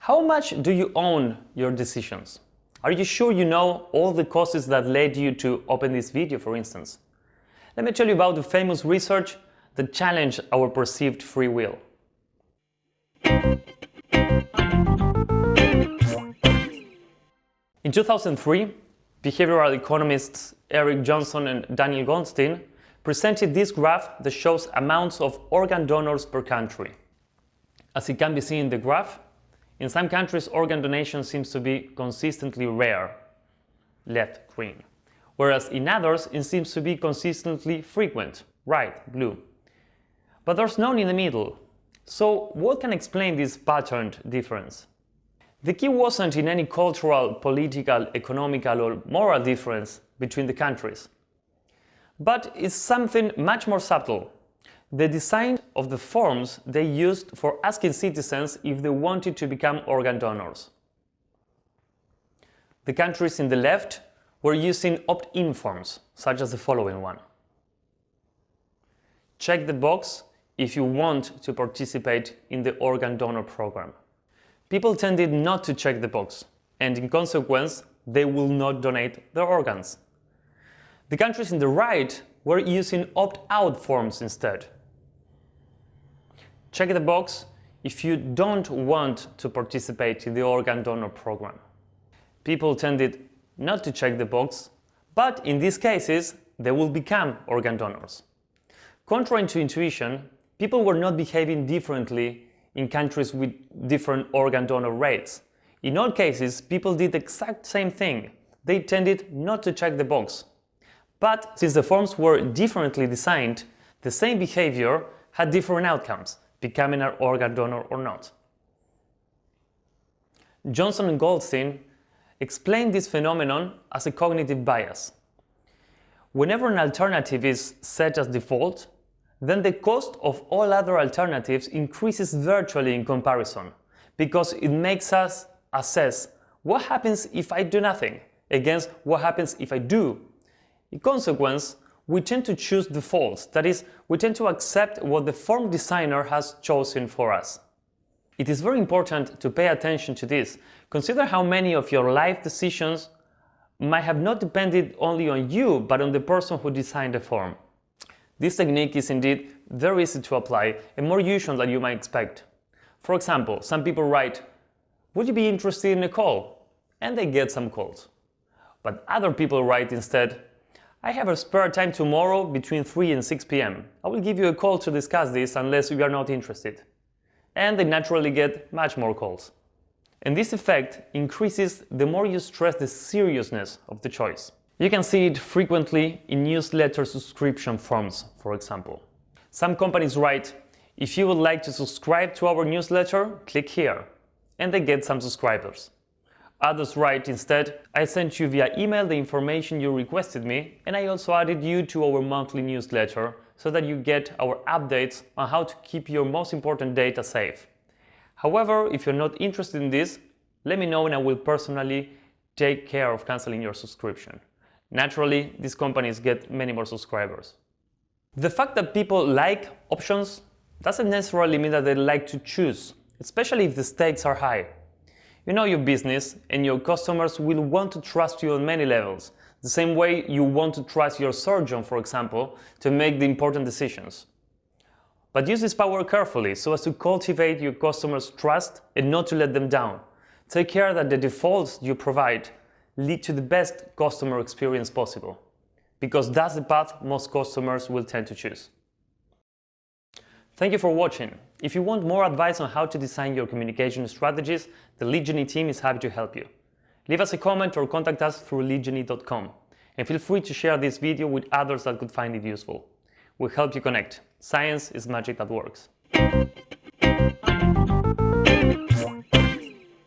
How much do you own your decisions? Are you sure you know all the causes that led you to open this video, for instance? Let me tell you about the famous research that challenged our perceived free will. In 2003, behavioral economists Eric Johnson and Daniel Constantin presented this graph that shows amounts of organ donors per country. As it can be seen in the graph, in some countries organ donation seems to be consistently rare, left green, whereas in others it seems to be consistently frequent, right, blue. But there's none in the middle. So what can explain this patterned difference? The key wasn't in any cultural, political, economical or moral difference between the countries, but it's something much more subtle: the design of the forms they used for asking citizens if they wanted to become organ donors. The countries in the left were using opt-in forms, such as the following one. Check the box if you want to participate in the organ donor program. People tended not to check the box, and in consequence, they will not donate their organs. The countries in the right were using opt-out forms instead. Check the box if you don't want to participate in the organ donor program. People tended not to check the box, but in these cases, they will become organ donors. Contrary to intuition, people were not behaving differently in countries with different organ donor rates. In all cases, people did the exact same thing. They tended not to check the box. But since the forms were differently designed, the same behavior had different outcomes, becoming an organ donor or not. Johnson and Goldstein explained this phenomenon as a cognitive bias. Whenever an alternative is set as default, then the cost of all other alternatives increases virtually in comparison, because it makes us assess what happens if I do nothing against what happens if I do. In consequence, we tend to choose defaults, that is, we tend to accept what the form designer has chosen for us. It is very important to pay attention to this. Consider how many of your life decisions might have not depended only on you, but on the person who designed the form. This technique is indeed very easy to apply and more usual than you might expect. For example, some people write, "Would you be interested in a call?" and they get some calls. But other people write instead, "I have a spare time tomorrow between 3 and 6 p.m. I will give you a call to discuss this unless you are not interested." And they naturally get much more calls. And this effect increases the more you stress the seriousness of the choice. You can see it frequently in newsletter subscription forms, for example. Some companies write, "If you would like to subscribe to our newsletter, click here," and they get some subscribers. Others write instead, "I sent you via email the information you requested me, and I also added you to our monthly newsletter so that you get our updates on how to keep your most important data safe. However, if you're not interested in this, let me know and I will personally take care of canceling your subscription." Naturally, these companies get many more subscribers. The fact that people like options doesn't necessarily mean that they like to choose, especially if the stakes are high. You know your business and your customers will want to trust you on many levels, the same way you want to trust your surgeon, for example, to make the important decisions. But use this power carefully so as to cultivate your customers' trust and not to let them down. Take care that the defaults you provide lead to the best customer experience possible, because that's the path most customers will tend to choose. Thank you for watching. If you want more advice on how to design your communication strategies, the LeadGENI team is happy to help you. Leave us a comment or contact us through leadgeni.com, and feel free to share this video with others that could find it useful. We'll help you connect. Science is magic that works.